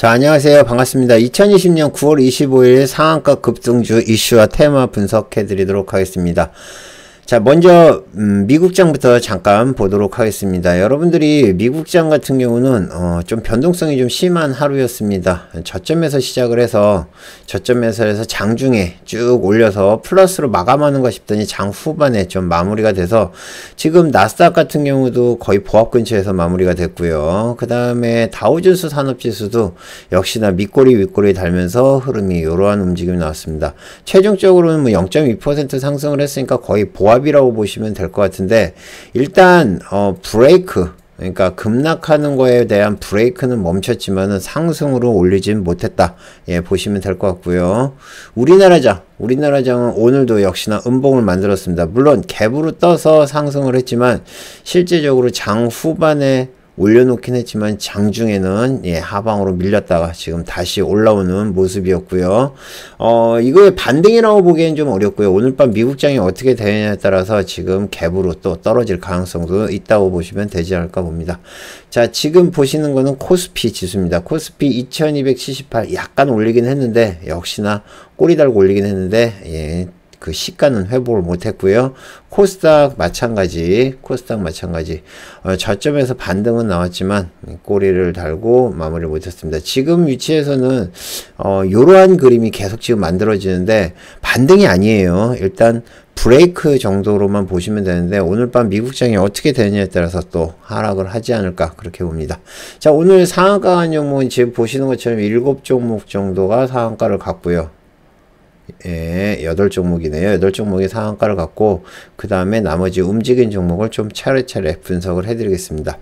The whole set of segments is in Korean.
자, 안녕하세요. 반갑습니다. 2020년 9월 25일 상한가 급등주 이슈와 테마 분석해 드리도록 하겠습니다. 자, 먼저 미국장부터 잠깐 보도록 하겠습니다. 여러분들이 미국장 같은 경우는 좀 변동성이 좀 심한 하루였습니다. 저점에서 시작을 해서 저점에서 장중에 쭉 올려서 플러스로 마감하는가 싶더니 장 후반에 좀 마무리가 돼서 지금 나스닥 같은 경우도 거의 보합 근처에서 마무리가 됐고요. 그 다음에 다우존스 산업지수도 역시나 밑꼬리 윗꼬리 달면서 흐름이 이러한 움직임이 나왔습니다. 최종적으로는 뭐 0.2% 상승을 했으니까 거의 보합이라고 보시면 될 것 같은데, 일단 브레이크, 그러니까 급락하는 거에 대한 브레이크는 멈췄지만은 상승으로 올리진 못했다, 예, 보시면 될 것 같고요. 우리나라장은 오늘도 역시나 음봉을 만들었습니다. 물론 갭으로 떠서 상승을 했지만 실제적으로 장 후반에 올려놓긴 했지만 장중에는 하방으로 밀렸다가 지금 다시 올라오는 모습이었고요. 이거의 반등이라고 보기엔 좀 어렵고요. 오늘 밤 미국장이 어떻게 되느냐에 따라서 지금 갭으로 또 떨어질 가능성도 있다고 보시면 되지 않을까 봅니다. 자, 지금 보시는 거는 코스피 지수입니다. 코스피 2278 약간 올리긴 했는데, 역시나 꼬리 달고 올리긴 했는데, 그 시가는 회복을 못했고요. 코스닥 마찬가지. 저점에서 반등은 나왔지만 꼬리를 달고 마무리를 못했습니다. 지금 위치에서는 이러한 그림이 계속 지금 만들어지는데 반등이 아니에요. 일단 브레이크 정도로만 보시면 되는데, 오늘 밤 미국장이 어떻게 되느냐에 따라서 또 하락을 하지 않을까, 그렇게 봅니다. 자, 오늘 상한가 간 종목은 지금 보시는 것처럼 7종목 정도가 상한가를 갔고요. 8종목이네요. 8종목이 상한가를 갖고, 그 다음에 나머지 움직인 종목을 좀 차례차례 분석을 해드리겠습니다.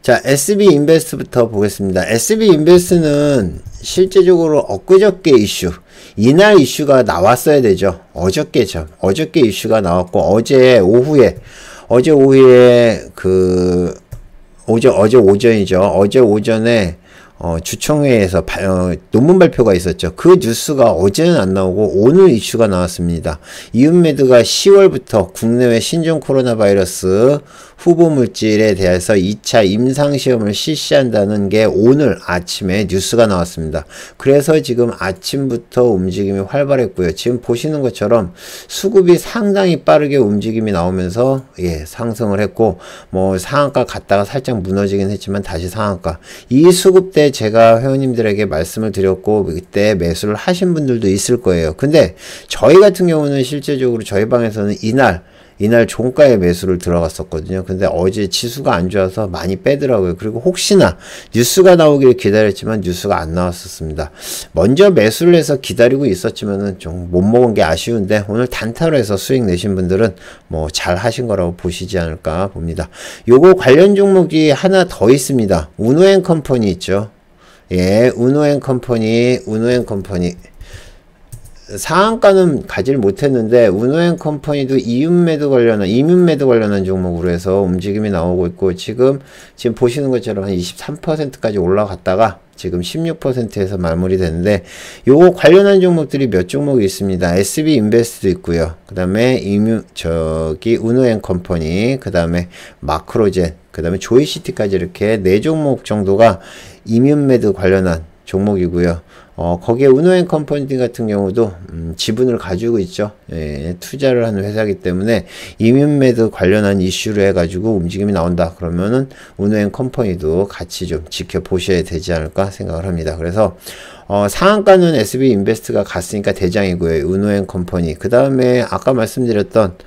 자, SB인베스트부터 보겠습니다. SB인베스트는 실제적으로 엊그저께 이슈, 이날 이슈가 나왔어야 되죠. 어저께 이슈가 나왔고, 어제 오후에 어제 오전이죠. 어제 오전에 주총회에서 논문 발표가 있었죠. 그 뉴스가 어제는 안 나오고 오늘 이슈가 나왔습니다. 이은메드가 10월부터 국내외 신종 코로나 바이러스 후보 물질에 대해서 2차 임상시험을 실시한다는 게 오늘 아침에 뉴스가 나왔습니다. 그래서 지금 아침부터 움직임이 활발했고요. 지금 보시는 것처럼 수급이 상당히 빠르게 움직임이 나오면서 상승을 했고, 뭐 상한가 갔다가 살짝 무너지긴 했지만 다시 상한가. 이 수급 때 제가 회원님들에게 말씀을 드렸고, 그때 매수를 하신 분들도 있을 거예요. 근데 저희 같은 경우는 실제적으로 저희 방에서는 이날 종가에 매수를 들어갔었거든요. 근데 어제 지수가 안 좋아서 많이 빼더라고요. 그리고 혹시나 뉴스가 나오길 기다렸지만 뉴스가 안 나왔었습니다. 먼저 매수를 해서 기다리고 있었지만은 좀 못 먹은 게 아쉬운데, 오늘 단타로 해서 수익 내신 분들은 뭐 잘 하신 거라고 보시지 않을까 봅니다. 요거 관련 종목이 하나 더 있습니다. 우노앤컴퍼니 있죠. 우노앤컴퍼니. 상한가는 가질 못했는데, 우노앤컴퍼니도 이윤매도 관련한 종목으로 해서 움직임이 나오고 있고, 지금 보시는 것처럼 한 23%까지 올라갔다가 지금 16%에서 마무리 되는데, 요거 관련한 종목들이 몇 종목이 있습니다. SB인베스트도 있고요. 그 다음에 우노앤컴퍼니, 그 다음에 마크로젠, 그 다음에 조이시티까지 이렇게 4종목 정도가 이윤매도 관련한 종목이고요. 거기에 우노앤컴퍼니 같은 경우도 지분을 가지고 있죠. 투자를 하는 회사이기 때문에 이윤매도 관련한 이슈로 해가지고 움직임이 나온다 그러면은 우노앤컴퍼니도 같이 좀 지켜보셔야 되지 않을까 생각을 합니다. 그래서 상한가는 SB인베스트가 갔으니까 대장이고요. 우노앤컴퍼니. 그 다음에 아까 말씀드렸던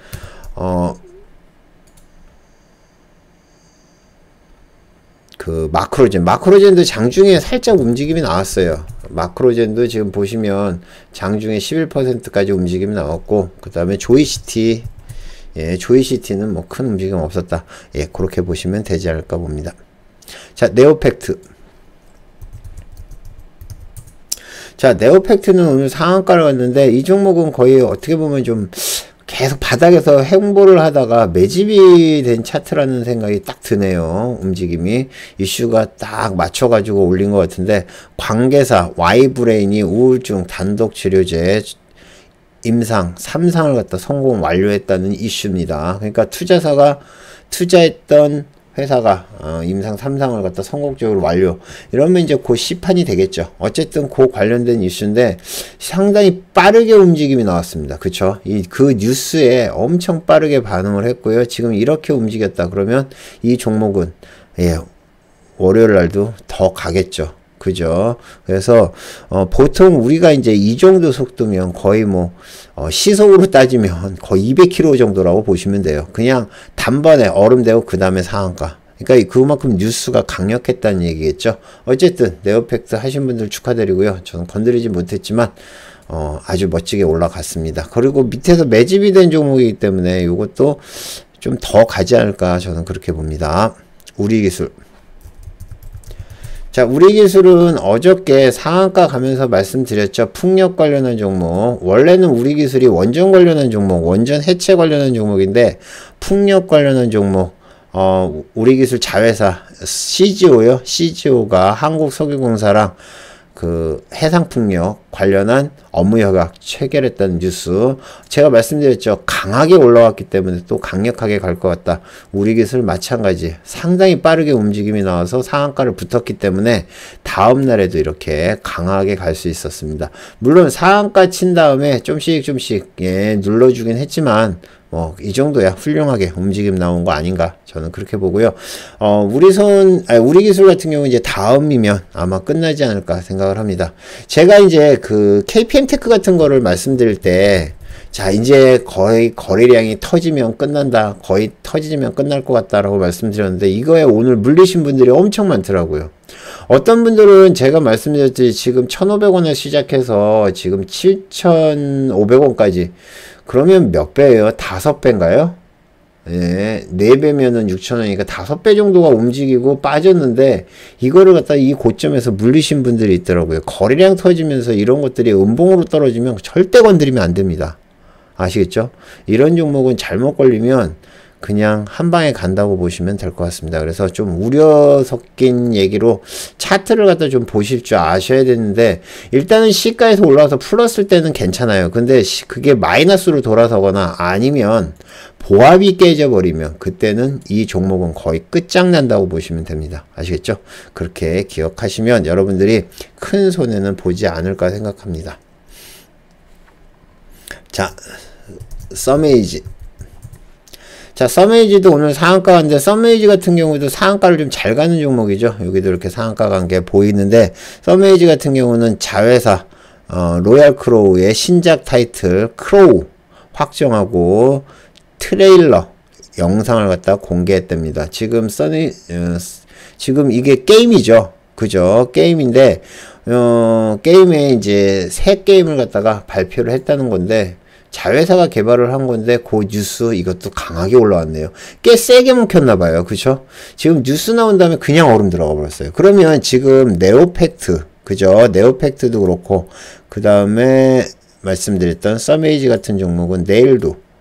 마크로젠도 장중에 살짝 움직임이 나왔어요. 마크로젠도 지금 보시면 장중에 11%까지 움직임이 나왔고, 그 다음에 조이시티, 조이시티는 뭐 큰 움직임 없었다. 그렇게 보시면 되지 않을까 봅니다. 자, 네오팩트. 네오팩트는 오늘 상한가를 갔는데, 이 종목은 거의 어떻게 보면 좀 계속 바닥에서 횡보를 하다가 매집이 된 차트라는 생각이 딱 드네요. 움직임이 이슈가 딱 맞춰가지고 올린 것 같은데, 관계사 Y브레인이 우울증 단독 치료제 임상 3상을 갖다 성공 완료했다는 이슈입니다. 그러니까 투자사가 투자했던 회사가 임상 3상을 갖다 성공적으로 완료. 이러면 이제 곧 시판이 되겠죠. 어쨌든 그 관련된 이슈인데 상당히 빠르게 움직임이 나왔습니다. 그쵸? 그 뉴스에 엄청 빠르게 반응을 했고요. 지금 이렇게 움직였다 그러면 이 종목은 예, 월요일 날도 더 가겠죠. 그죠? 그래서 보통 우리가 이제 이 정도 속도면 거의 뭐 시속으로 따지면 거의 200km 정도라고 보시면 돼요. 그냥 단번에 얼음되고 그 다음에 상한가. 그러니까 그만큼 뉴스가 강력했다는 얘기겠죠. 어쨌든 네오팩트 하신 분들 축하드리고요. 저는 건드리지 못했지만 아주 멋지게 올라갔습니다. 그리고 밑에서 매집이 된 종목이기 때문에 이것도 좀 더 가지 않을까 저는 그렇게 봅니다. 우리기술. 자, 우리기술은 어저께 상한가 가면서 말씀드렸죠. 풍력 관련한 종목. 원래는 우리기술이 원전 관련한 종목, 원전 해체 관련한 종목인데 풍력 관련한 종목, 우리기술 자회사 CGO요. CGO가 한국석유공사랑 그 해상풍력 관련한 업무 협약 체결했다는 뉴스. 제가 말씀드렸죠. 강하게 올라왔기 때문에 또 강력하게 갈 것 같다. 우리기술 마찬가지. 상당히 빠르게 움직임이 나와서 상한가를 붙었기 때문에 다음 날에도 이렇게 강하게 갈 수 있었습니다. 물론 상한가 친 다음에 좀씩 예, 눌러주긴 했지만 이 정도야 훌륭하게 움직임 나온 거 아닌가 저는 그렇게 보고요. 우리기술 같은 경우 이제 다음이면 아마 끝나지 않을까 생각을 합니다. 제가 이제 그 KPM테크 같은 거를 말씀드릴 때 자, 이제 거의 거래량이 터지면 끝난다. 거의 터지면 끝날 것 같다라고 말씀드렸는데 이거에 오늘 물리신 분들이 엄청 많더라고요. 어떤 분들은 제가 말씀드렸듯이 지금 1,500원을 시작해서 지금 7,500원까지 그러면 몇 배예요? 5배인가요? 예, 4배면은 6,000원이니까 5배 정도가 움직이고 빠졌는데 이거를 갖다 이 고점에서 물리신 분들이 있더라고요. 거래량 터지면서 이런 것들이 음봉으로 떨어지면 절대 건드리면 안 됩니다. 아시겠죠? 이런 종목은 잘못 걸리면 그냥 한 방에 간다고 보시면 될 것 같습니다. 그래서 좀 우려 섞인 얘기로 차트를 갖다 좀 보실 줄 아셔야 되는데 일단은 시가에서 올라와서 풀었을 때는 괜찮아요. 근데 그게 마이너스로 돌아서거나 아니면 보합이 깨져버리면 그때는 이 종목은 거의 끝장난다고 보시면 됩니다. 아시겠죠? 그렇게 기억하시면 여러분들이 큰 손해는 보지 않을까 생각합니다. 자, 서메이지. 자, 서메이지도 오늘 상한가 갔는데 서메이지 같은 경우도 상한가를 좀 잘 가는 종목이죠. 여기도 이렇게 상한가 간 게 보이는데 서메이지 같은 경우는 자회사 로얄 크로우의 신작 타이틀 크로우 확정하고 트레일러 영상을 갖다 공개했답니다. 지금 지금 이게 게임이죠. 그죠? 게임인데 게임에 이제 새 게임을 갖다가 발표를 했다는 건데 자회사가 개발을 한 건데 그 뉴스 이것도 강하게 올라왔네요. 꽤 세게 묵혔나봐요. 그쵸? 지금 뉴스 나온 다음에 그냥 얼음 들어가 버렸어요. 그러면 지금 네오팩트 그죠? 네오팩트도 그렇고 그 다음에 말씀드렸던 서메이지 같은 종목은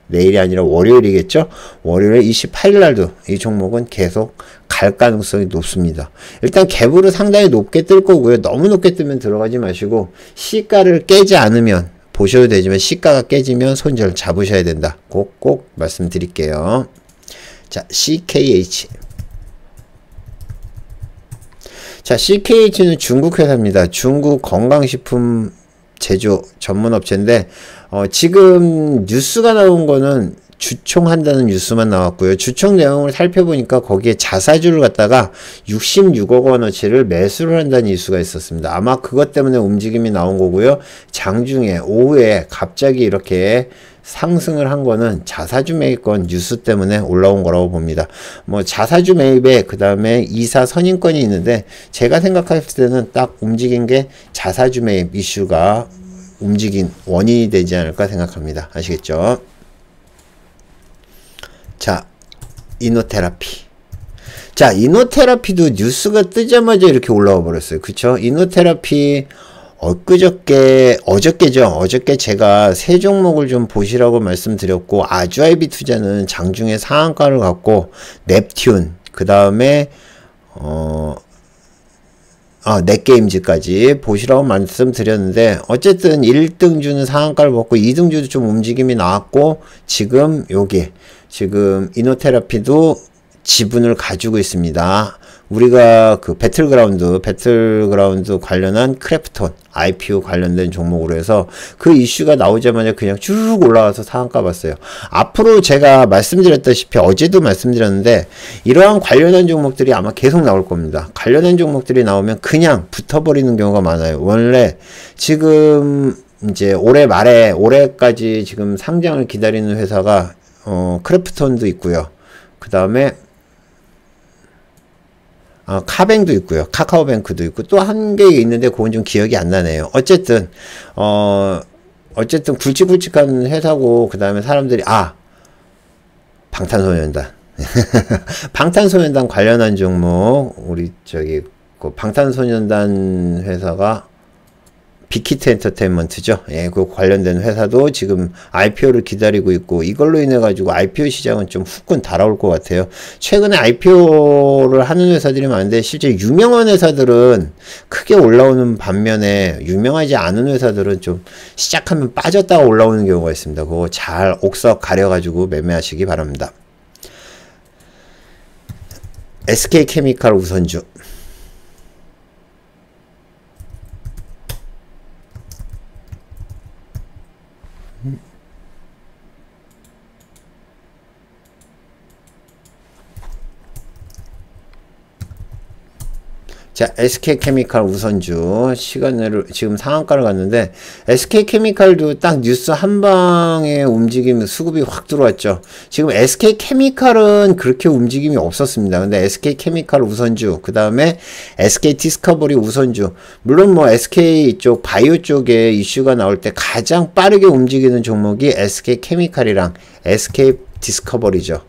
내일이 아니라 월요일이겠죠? 월요일 28일 날도 이 종목은 계속 갈 가능성이 높습니다. 일단 갭으로 상당히 높게 뜰 거고요. 너무 높게 뜨면 들어가지 마시고 시가를 깨지 않으면 보셔도 되지만 시가가 깨지면 손절 잡으셔야 된다. 꼭 말씀드릴게요. 자, CKH. 자, CKH는 중국 회사입니다. 중국 건강식품 제조 전문업체인데 지금 뉴스가 나온 거는 주총한다는 뉴스만 나왔고요. 주총 내용을 살펴보니까 거기에 자사주를 갖다가 66억 원어치를 매수를 한다는 뉴스가 있었습니다. 아마 그것 때문에 움직임이 나온 거고요. 장중에 오후에 갑자기 이렇게 상승을 한 거는 자사주 매입권 뉴스 때문에 올라온 거라고 봅니다. 뭐 자사주 매입에 그 다음에 이사 선임권이 있는데 제가 생각했을 때는 딱 움직인 게 자사주 매입 이슈가 움직인 원인이 되지 않을까 생각합니다. 아시겠죠? 자, 이노테라피. 자, 이노테라피도 뉴스가 뜨자마자 이렇게 올라와 버렸어요. 그쵸? 이노테라피 어저께죠. 어저께 제가 세 종목을 좀 보시라고 말씀드렸고 아주아이비 투자는 장중에 상한가를 갖고 넵튠 그 다음에 넷게임즈까지 보시라고 말씀드렸는데 어쨌든 1등주는 상한가를 먹고 2등주도 좀 움직임이 나왔고 지금 이노테라피도 지분을 가지고 있습니다. 우리가 그 배틀그라운드 관련한 크래프톤 IPO 관련된 종목으로 해서 그 이슈가 나오자마자 그냥 쭉 올라와서 상한가 봤어요. 앞으로 제가 말씀드렸다시피 어제도 말씀드렸는데 이러한 관련한 종목들이 아마 계속 나올 겁니다. 관련한 종목들이 나오면 그냥 붙어버리는 경우가 많아요. 원래 지금 이제 올해까지 지금 상장을 기다리는 회사가 크래프톤도 있고요. 그 다음에 카뱅도 있고요. 카카오뱅크도 있고 또 한 개 있는데 그건 좀 기억이 안 나네요. 어쨌든 굵직굵직한 회사고 그 다음에 사람들이 방탄소년단 방탄소년단 관련한 종목 우리 그 방탄소년단 회사가 빅히트 엔터테인먼트죠. 예, 그 관련된 회사도 지금 IPO를 기다리고 있고 이걸로 인해 가지고 IPO 시장은 좀 후끈 달아올 것 같아요. 최근에 IPO를 하는 회사들이 많은데 실제 유명한 회사들은 크게 올라오는 반면에 유명하지 않은 회사들은 좀 시작하면 빠졌다가 올라오는 경우가 있습니다. 그거 잘 옥석 가려 가지고 매매하시기 바랍니다. SK케미칼 우선주 자, SK케미칼 우선주 시간을 지금 상한가를 갔는데 SK케미칼도 딱 뉴스 한 방에 움직임 수급이 확 들어왔죠. 지금 SK케미칼은 그렇게 움직임이 없었습니다. 근데 SK케미칼 우선주 그 다음에 SK디스커버리 우선주 물론 뭐 SK 쪽 바이오 쪽에 이슈가 나올 때 가장 빠르게 움직이는 종목이 SK케미칼이랑 SK디스커버리죠.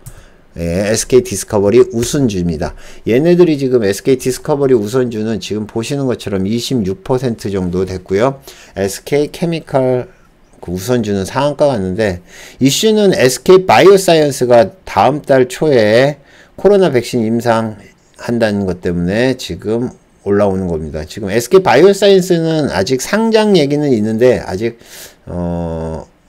예, SK디스커버리 우선주입니다. 얘네들이 지금 SK디스커버리 우선주는 지금 보시는 것처럼 26% 정도 됐고요. SK케미칼 그 우선주는 상한가 갔는데 이슈는 SK바이오사이언스가 다음 달 초에 코로나 백신 임상한다는 것 때문에 지금 올라오는 겁니다. 지금 SK바이오사이언스는 아직 상장 얘기는 있는데 아직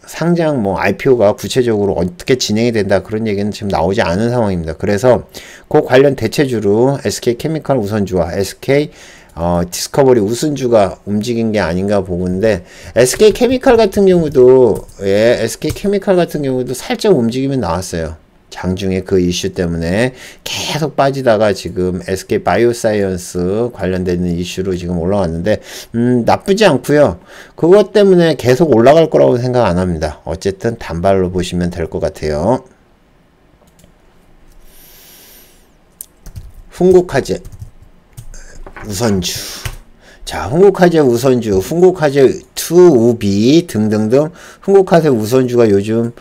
상장 IPO가 구체적으로 어떻게 진행이 된다 그런 얘기는 지금 나오지 않은 상황입니다. 그래서 그 관련 대체주로 SK케미칼 우선주와 SK 디스커버리 우선주가 움직인 게 아닌가 보는데 SK케미칼 같은 경우도 살짝 움직임이 나왔어요. 장중에 그 이슈 때문에 계속 빠지다가 지금 SK바이오사이언스 관련되는 이슈로 지금 올라왔는데 나쁘지 않고요. 그것 때문에 계속 올라갈 거라고 생각 안 합니다. 어쨌든 단발로 보시면 될 것 같아요. 훈국화재 우선주 자, 훈국화재 우선주, 훈국화재 2, 우비 등등등 훈국화재 우선주가 요즘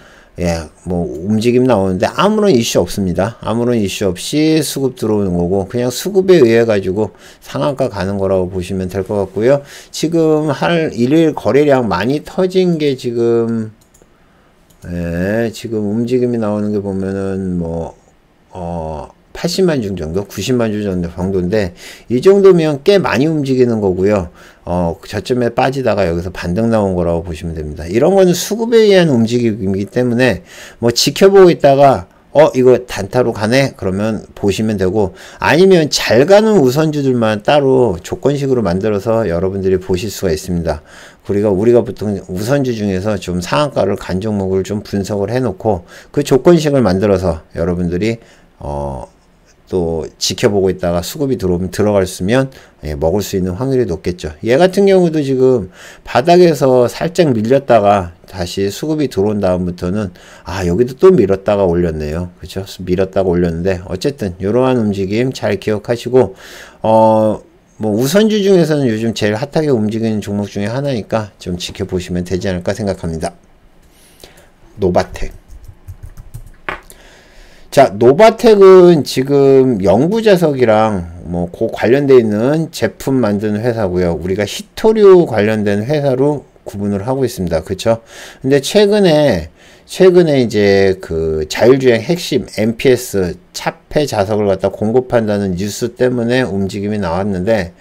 움직임 나오는데 아무런 이슈 없습니다. 아무런 이슈 없이 수급 들어오는 거고 그냥 수급에 의해 가지고 상한가 가는 거라고 보시면 될 것 같고요. 지금 일일 거래량 많이 터진 게 지금 지금 움직임이 나오는 게 보면은 80만 주 정도, 90만 주 정도인데 이 정도면 꽤 많이 움직이는 거고요. 저점에 빠지다가 여기서 반등 나온 거라고 보시면 됩니다. 이런 거는 수급에 의한 움직임이기 때문에 지켜보고 있다가 이거 단타로 가네? 그러면 보시면 되고 아니면 잘 가는 우선주들만 따로 조건식으로 만들어서 여러분들이 보실 수가 있습니다. 우리가 보통 우선주 중에서 좀 상한가를 간 종목을 좀 분석을 해놓고 그 조건식을 만들어서 여러분들이 또 지켜보고 있다가 수급이 들어오면 들어갔으면 먹을 수 있는 확률이 높겠죠. 얘 같은 경우도 지금 바닥에서 살짝 밀렸다가 다시 수급이 들어온 다음부터는 여기도 또 밀었다가 올렸네요. 그렇죠? 밀었다가 올렸는데 어쨌든 이러한 움직임 잘 기억하시고 우선주 중에서는 요즘 제일 핫하게 움직이는 종목 중에 하나니까 좀 지켜보시면 되지 않을까 생각합니다. 노바텍 자, 노바텍은 지금 영구자석이랑 그 관련되어 있는 제품 만드는 회사고요. 우리가 히토류 관련된 회사로 구분을 하고 있습니다. 그쵸? 근데 최근에 이제 그 자율주행 핵심 MPS 차폐 자석을 갖다 공급한다는 뉴스 때문에 움직임이 나왔는데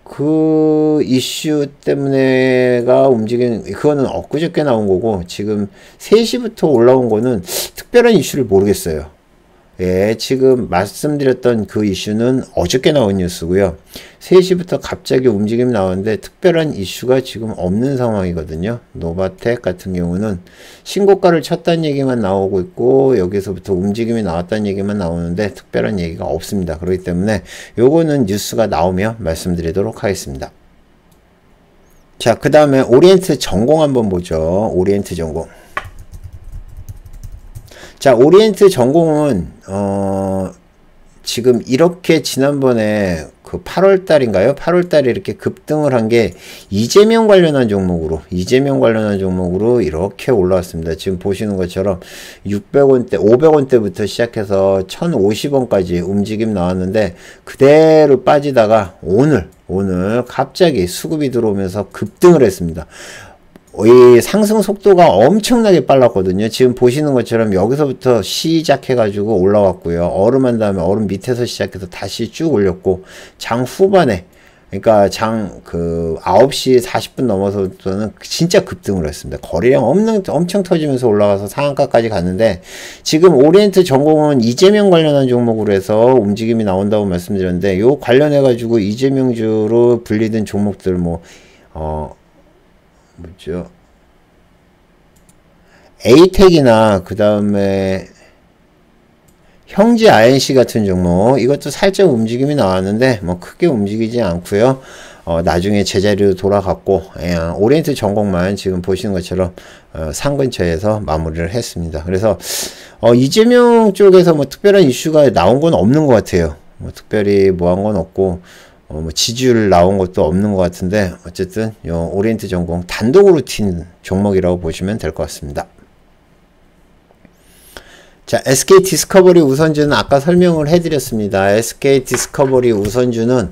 그 이슈 때문에가 그거는 엊그저께 나온 거고, 지금 3시부터 올라온 거는 특별한 이슈를 모르겠어요. 예, 지금 말씀드렸던 그 이슈는 어저께 나온 뉴스고요. 3시부터 갑자기 움직임이 나오는데 특별한 이슈가 지금 없는 상황이거든요. 노바텍 같은 경우는 신고가를 쳤다는 얘기만 나오고 있고 여기서부터 움직임이 나왔다는 얘기만 나오는데 특별한 얘기가 없습니다. 그렇기 때문에 요거는 뉴스가 나오면 말씀드리도록 하겠습니다. 자, 그 다음에 오리엔트 전공 한번 보죠. 오리엔트 전공. 자, 오리엔트 전공은 지금 이렇게 지난번에 그 8월달인가요? 8월달에 이렇게 급등을 한 게 이재명 관련한 종목으로 이렇게 올라왔습니다. 지금 보시는 것처럼 600원대, 500원대부터 시작해서 1050원까지 움직임 나왔는데 그대로 빠지다가 오늘 갑자기 수급이 들어오면서 급등을 했습니다. 이 상승 속도가 엄청나게 빨랐거든요. 지금 보시는 것처럼 여기서부터 시작해가지고 올라왔고요. 얼음한 다음에 얼음 밑에서 시작해서 다시 쭉 올렸고, 장 후반에, 그러니까 장 9시 40분 넘어서부터는 진짜 급등을 했습니다. 거래량 엄청 터지면서 올라가서 상한가까지 갔는데, 지금 오리엔트 전공은 이재명 관련한 종목으로 해서 움직임이 나온다고 말씀드렸는데, 요 관련해가지고 이재명주로 불리던 종목들 뭐죠? 에이텍이나 그 다음에 형제 INC 같은 종목, 이것도 살짝 움직임이 나왔는데 뭐 크게 움직이지 않고요. 나중에 제자리로 돌아갔고, 오리엔트 전공만 지금 보시는 것처럼 상 근처에서 마무리를 했습니다. 그래서 이재명 쪽에서 뭐 특별한 이슈가 나온 건 없는 것 같아요. 뭐 특별히 뭐 한 건 없고, 뭐 지지율 나온 것도 없는 것 같은데, 어쨌든 요 오리엔트 전공 단독으로 튄 종목이라고 보시면 될 것 같습니다. 자, SK 디스커버리 우선주는 아까 설명을 해드렸습니다. SK 디스커버리 우선주는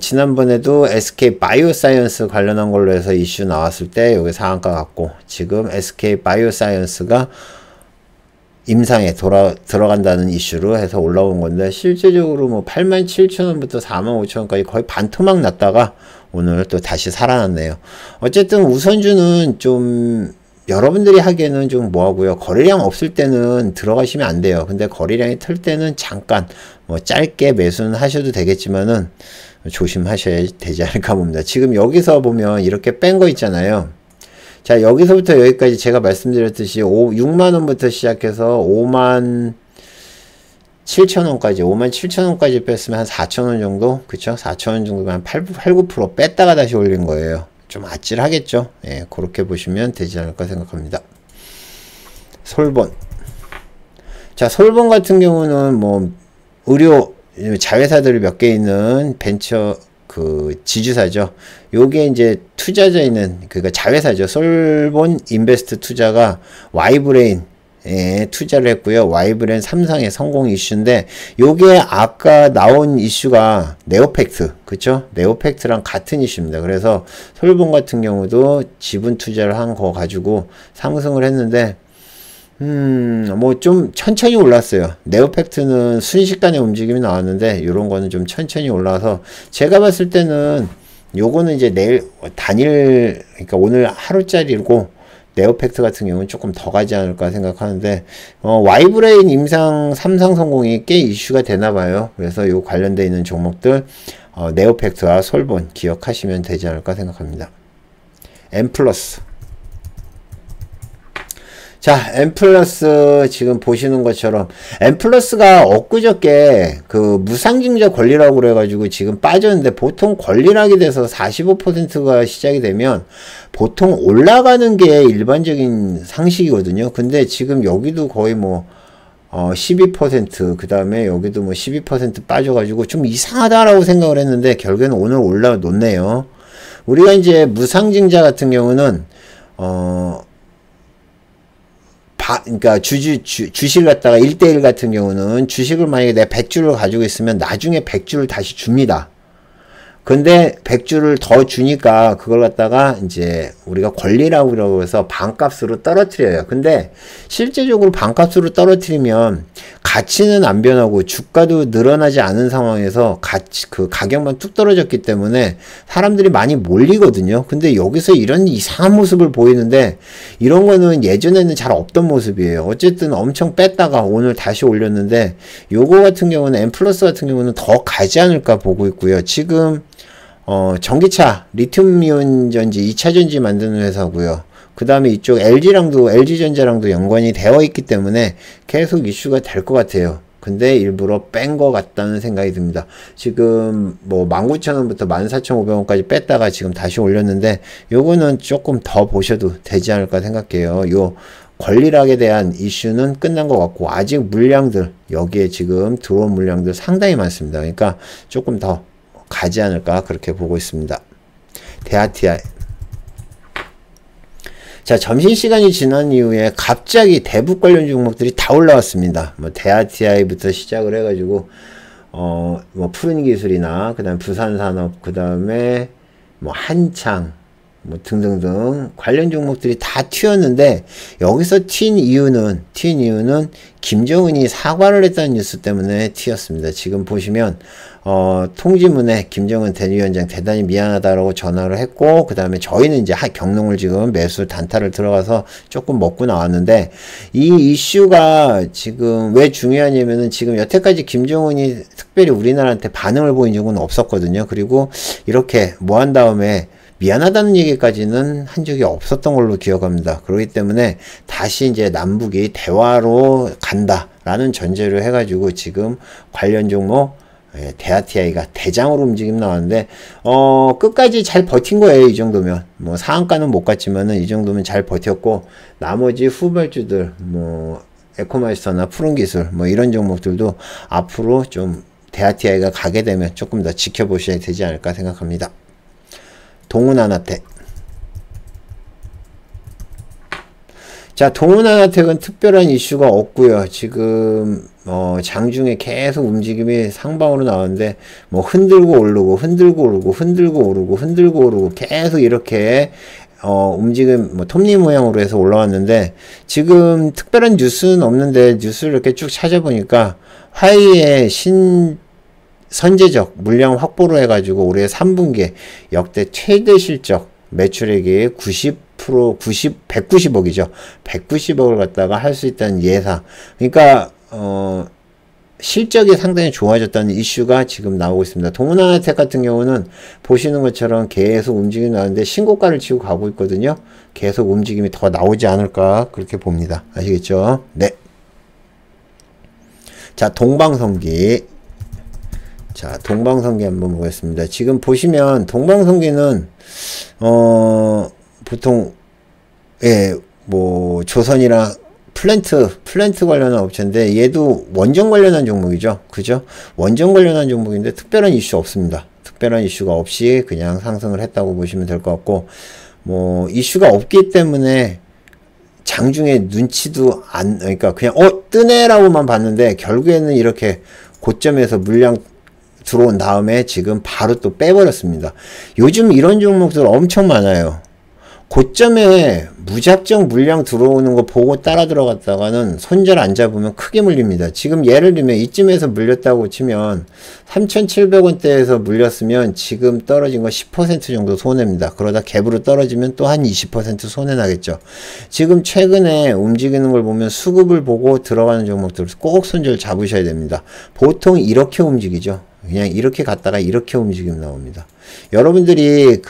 지난번에도 SK 바이오사이언스 관련한 걸로 해서 이슈 나왔을 때 여기 상한가 같고, 지금 SK 바이오사이언스가 임상에 들어간다는 이슈로 해서 올라온 건데, 실제적으로 뭐 87,000원부터 45,000원까지 거의 반토막 났다가 오늘 또 다시 살아났네요. 어쨌든 우선주는 좀 여러분들이 하기에는 좀 뭐하고요. 거래량 없을 때는 들어가시면 안 돼요. 근데 거래량이 틀 때는 잠깐 뭐 짧게 매수는 하셔도 되겠지만은 조심하셔야 되지 않을까 봅니다. 지금 여기서 보면 이렇게 뺀 거 있잖아요. 자, 여기서부터 여기까지 제가 말씀드렸듯이 6만원부터 시작해서 57,000원까지 뺐으면 한 4,000원 정도? 그쵸? 4,000원 정도면 한 8, 9% 뺐다가 다시 올린 거예요. 좀 아찔하겠죠? 예, 그렇게 보시면 되지 않을까 생각합니다. 솔본. 자, 솔본 같은 경우는 뭐, 의료, 자회사들이 몇 개 있는 벤처, 지주사죠. 요게 이제 투자자에는, 그러니까 자회사죠. 솔본 인베스트 투자가 와이브레인, 투자를 했고요. 와이브레인 삼성의 성공 이슈인데, 요게 아까 나온 이슈가 네오팩트, 그쵸? 네오팩트랑 같은 이슈입니다. 그래서 솔본 같은 경우도 지분 투자를 한 거 가지고 상승을 했는데, 뭐 좀 천천히 올랐어요. 네오팩트는 순식간에 움직임이 나왔는데, 요런 거는 좀 천천히 올라와서, 제가 봤을 때는 요거는 이제 내일 단일, 그러니까 오늘 하루짜리고, 네오팩트 같은 경우는 조금 더 가지 않을까 생각하는데, 와이브레인 임상 삼성성공이 꽤 이슈가 되나봐요. 그래서 요 관련되어 있는 종목들, 네오팩트와 솔본 기억하시면 되지 않을까 생각합니다. 엠플러스. 자, 엠플러스 지금 보시는 것처럼, 엠플러스가 엊그저께 무상증자 권리라고 그래가지고 지금 빠졌는데, 보통 권리락이 돼서 45%가 시작이 되면 보통 올라가는 게 일반적인 상식이거든요. 근데 지금 여기도 거의 뭐 12%, 그 다음에 여기도 뭐 12% 빠져가지고 좀 이상하다라고 생각을 했는데, 결국에는 오늘 올라놓네요. 우리가 이제 무상증자 같은 경우는 그러니까 주식을 갖다가 1대1 같은 경우는, 주식을 만약에 내가 100주를 가지고 있으면 나중에 100주를 다시 줍니다. 근데 100주를 더 주니까 그걸 갖다가 이제 우리가 권리라고 해서 반값으로 떨어뜨려요. 근데 실제적으로 반값으로 떨어뜨리면 가치는 안 변하고 주가도 늘어나지 않은 상황에서 가격만 뚝 떨어졌기 때문에 사람들이 많이 몰리거든요. 근데 여기서 이런 이상한 모습을 보이는데 이런 거는 예전에는 잘 없던 모습이에요. 어쨌든 엄청 뺐다가 오늘 다시 올렸는데 요거 같은 경우는 M 플러스 같은 경우는 더 가지 않을까 보고 있고요. 지금 전기차 리튬이온 전지 2차 전지 만드는 회사고요. 그 다음에 이쪽 LG전자랑도 연관이 되어 있기 때문에 계속 이슈가 될 것 같아요. 근데 일부러 뺀 것 같다는 생각이 듭니다. 지금 뭐 19,000원부터 14,500원까지 뺐다가 지금 다시 올렸는데 요거는 조금 더 보셔도 되지 않을까 생각해요. 요 권리락에 대한 이슈는 끝난 것 같고 아직 물량들 여기에 지금 들어온 물량들 상당히 많습니다. 그러니까 조금 더 가지 않을까 그렇게 보고 있습니다. 대하TI. 자, 점심시간이 지난 이후에 갑자기 대북 관련 종목들이 다 올라왔습니다. 뭐, 대하TI부터 시작을 해가지고, 뭐, 푸른기술이나, 그 다음에 부산산업, 그 다음에 뭐, 한창, 뭐, 등등등 관련 종목들이 다 튀었는데, 여기서 튄 이유는 김정은이 사과를 했다는 뉴스 때문에 튀었습니다. 지금 보시면, 통지문에 김정은 대위원장 대단히 미안하다라고 전화를 했고, 그 다음에 저희는 이제 경농을 지금 매수 단타를 들어가서 조금 먹고 나왔는데, 이 이슈가 지금 왜 중요하냐면은 지금 여태까지 김정은이 특별히 우리나라한테 반응을 보인 적은 없었거든요. 그리고 이렇게 뭐 한 다음에 미안하다는 얘기까지는 한 적이 없었던 걸로 기억합니다. 그렇기 때문에 다시 이제 남북이 대화로 간다라는 전제를 해가지고 지금 관련 종목 대하TI가 대장으로 움직임 나왔는데 끝까지 잘 버틴 거예요. 이 정도면 뭐 상한가는 못 갔지만은 이 정도면 잘 버텼고 나머지 후발주들 뭐 에코마이스터나 푸른기술 뭐 이런 종목들도 앞으로 좀 대하TI가 가게 되면 조금 더 지켜보셔야 되지 않을까 생각합니다. 동훈하나텍. 자, 동훈하나텍은 특별한 이슈가 없고요. 지금 장중에 계속 움직임이 상방으로 나오는데 뭐 흔들고 오르고 흔들고 오르고 흔들고 오르고 흔들고 오르고 계속 이렇게 움직임 뭐 톱니 모양으로 해서 올라왔는데 지금 특별한 뉴스는 없는데 뉴스를 이렇게 쭉 찾아보니까 화이의 선제적 물량 확보로 해가지고 올해 3분기에 역대 최대 실적 매출액이 190억이죠. 190억을 갖다가 할 수 있다는 예상. 그러니까 실적이 상당히 좋아졌다는 이슈가 지금 나오고 있습니다. 동훈하나텍 같은 경우는 보시는 것처럼 계속 움직임이 나오는데 신고가를 치고 가고 있거든요. 계속 움직임이 더 나오지 않을까 그렇게 봅니다. 아시겠죠? 네. 자, 동방성기. 자, 동방성기 한번 보겠습니다. 지금 보시면 동방성기는 보통 뭐 조선이랑 플랜트 관련한 업체인데 얘도 원전 관련한 종목이죠. 그죠? 원전 관련한 종목인데 특별한 이슈 없습니다. 특별한 이슈가 없이 그냥 상승을 했다고 보시면 될 것 같고 뭐 이슈가 없기 때문에 장중에 눈치도 그러니까 그냥 뜨네라고만 봤는데 결국에는 이렇게 고점에서 물량 들어온 다음에 지금 바로 또 빼버렸습니다. 요즘 이런 종목들 엄청 많아요. 고점에 무작정 물량 들어오는 거 보고 따라 들어갔다가는 손절 안 잡으면 크게 물립니다. 지금 예를 들면 이쯤에서 물렸다고 치면 3,700원대에서 물렸으면 지금 떨어진 거 10% 정도 손해입니다. 그러다 갭으로 떨어지면 또 한 20% 손해 나겠죠. 지금 최근에 움직이는 걸 보면 수급을 보고 들어가는 종목들 꼭 손절 잡으셔야 됩니다. 보통 이렇게 움직이죠. 그냥 이렇게 갔다가 이렇게 움직임 나옵니다. 여러분들이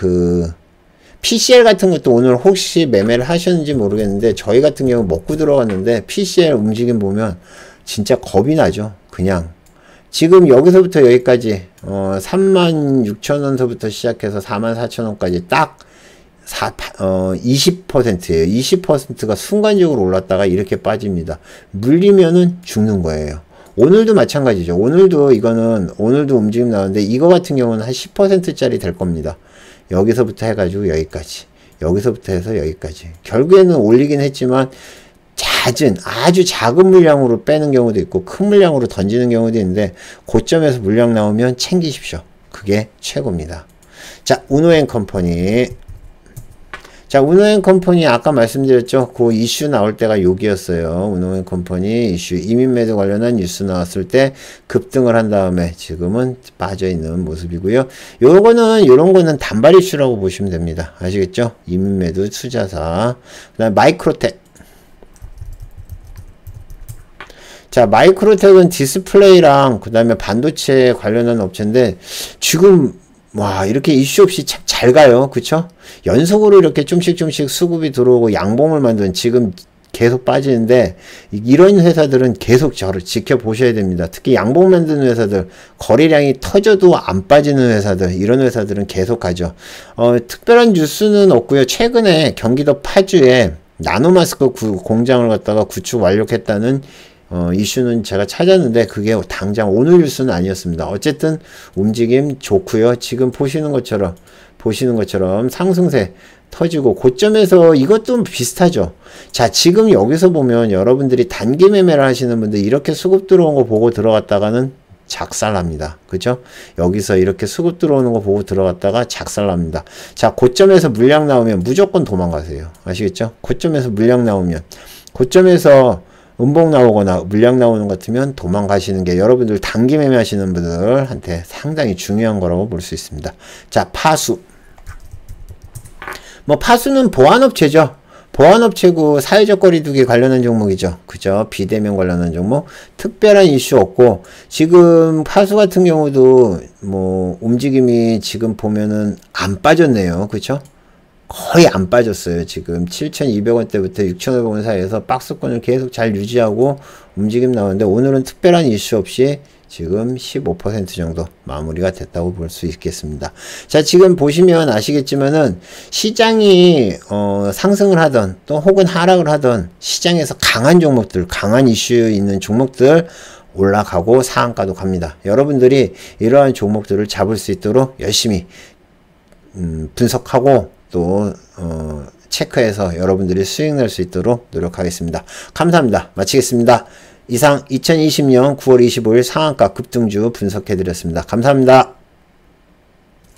PCL 같은 것도 오늘 혹시 매매를 하셨는지 모르겠는데 저희 같은 경우 먹고 들어갔는데 PCL 움직임 보면 진짜 겁이 나죠. 그냥 지금 여기서부터 여기까지 36,000원서부터 시작해서 44,000원까지 딱 20%예요. 20%가 순간적으로 올랐다가 이렇게 빠집니다. 물리면은 죽는 거예요. 오늘도 마찬가지죠. 오늘도 움직임 나오는데 이거 같은 경우는 한 10%짜리 될 겁니다. 여기서부터 해가지고 여기까지, 여기서부터 해서 여기까지. 결국에는 올리긴 했지만 아주 작은 물량으로 빼는 경우도 있고 큰 물량으로 던지는 경우도 있는데 고점에서 물량 나오면 챙기십시오. 그게 최고입니다. 자, 우노앤컴퍼니. 자, 우노앤컴퍼니 아까 말씀드렸죠. 그 이슈 나올 때가 여기였어요. 우노앤컴퍼니 이슈 이민 매도 관련한 뉴스 나왔을 때 급등을 한 다음에 지금은 빠져 있는 모습이고요. 요런 거는 단발 이슈라고 보시면 됩니다. 아시겠죠? 이민 매도 투자사. 그다음에 마이크로텍. 자, 마이크로텍은 디스플레이랑 그 다음에 반도체 관련한 업체인데 지금 와 이렇게 이슈 없이 참 잘 가요. 그쵸? 연속으로 이렇게 좀씩 수급이 들어오고 양봉을 만든 지금 계속 빠지는데 이런 회사들은 계속 저를 지켜보셔야 됩니다. 특히 양봉 만드는 회사들 거래량이 터져도 안 빠지는 회사들 이런 회사들은 계속 가죠. 특별한 뉴스는 없고요. 최근에 경기도 파주에 나노마스크 공장을 갖다가 구축 완료했다는 이슈는 제가 찾았는데 그게 당장 오늘 뉴스는 아니었습니다. 어쨌든 움직임 좋고요. 지금 보시는 것처럼 상승세 터지고 고점에서 이것도 비슷하죠. 자, 지금 여기서 보면 여러분들이 단기 매매를 하시는 분들 이렇게 수급 들어온 거 보고 들어갔다가는 작살납니다. 그죠? 여기서 이렇게 수급 들어오는 거 보고 들어갔다가 작살납니다. 자, 고점에서 물량 나오면 무조건 도망가세요. 아시겠죠? 고점에서 물량 나오면 고점에서 음봉 나오거나 물량 나오는 것 같으면 도망가시는 게 여러분들 단기 매매 하시는 분들한테 상당히 중요한 거라고 볼 수 있습니다. 자, 파수. 파수는 보안업체죠. 보안업체고 사회적 거리두기 관련한 종목이죠. 그죠? 비대면 관련한 종목. 특별한 이슈 없고, 지금 파수 같은 경우도 움직임이 지금 보면은 안 빠졌네요. 그쵸? 거의 안 빠졌어요. 지금 7,200원대부터 6,500원 사이에서 박스권을 계속 잘 유지하고 움직임 나오는데 오늘은 특별한 이슈 없이 지금 15% 정도 마무리가 됐다고 볼 수 있겠습니다. 자, 지금 보시면 아시겠지만은 시장이 상승을 하던 또 혹은 하락을 하던 시장에서 강한 종목들, 강한 이슈 있는 종목들 올라가고 상한가도 갑니다. 여러분들이 이러한 종목들을 잡을 수 있도록 열심히 분석하고 또 체크해서 여러분들이 수익 낼 수 있도록 노력하겠습니다. 감사합니다. 마치겠습니다. 이상 2020년 9월 25일 상한가 급등주 분석해드렸습니다. 감사합니다.